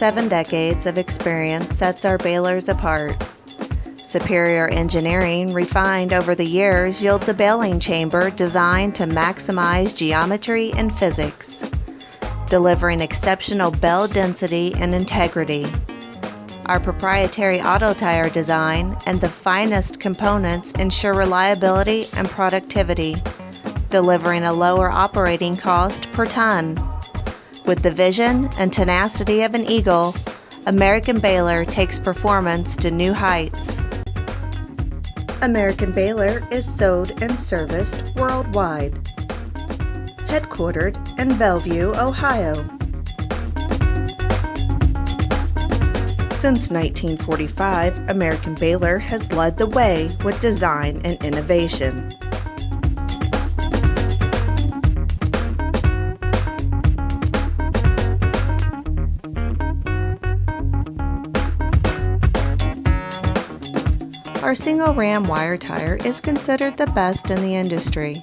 7 decades of experience sets our balers apart. Superior engineering, refined over the years, yields a baling chamber designed to maximize geometry and physics, delivering exceptional bell density and integrity. Our proprietary auto tire design and the finest components ensure reliability and productivity, delivering a lower operating cost per ton. With the vision and tenacity of an eagle, American Baler takes performance to new heights. American Baler is sold and serviced worldwide. Headquartered in Bellevue, Ohio. Since 1945, American Baler has led the way with design and innovation. Our single ram wire tire is considered the best in the industry.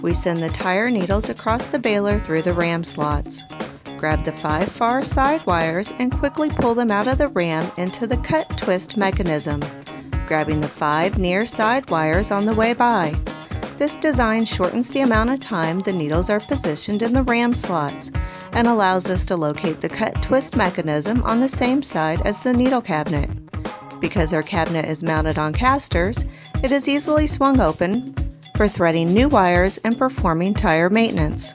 We send the tire needles across the baler through the ram slots. Grab the 5 far side wires and quickly pull them out of the ram into the cut twist mechanism, grabbing the 5 near side wires on the way by. This design shortens the amount of time the needles are positioned in the ram slots and allows us to locate the cut twist mechanism on the same side as the needle cabinet. Because our cabinet is mounted on casters, it is easily swung open for threading new wires and performing tire maintenance.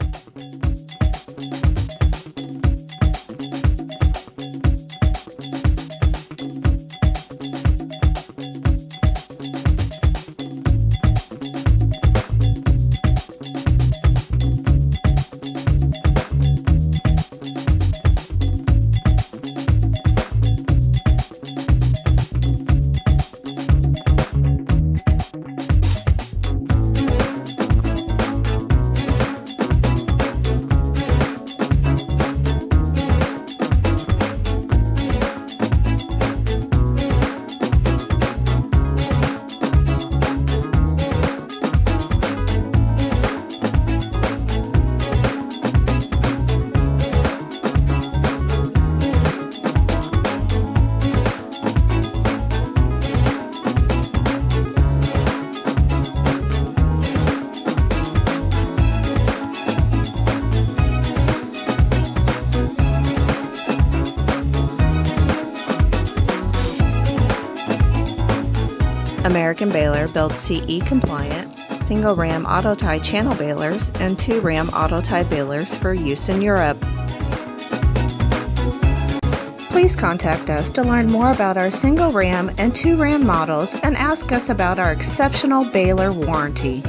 American Baler builds CE compliant, single ram auto tie channel balers and 2 ram auto tie balers for use in Europe. Please contact us to learn more about our single ram and 2 ram models and ask us about our exceptional baler warranty.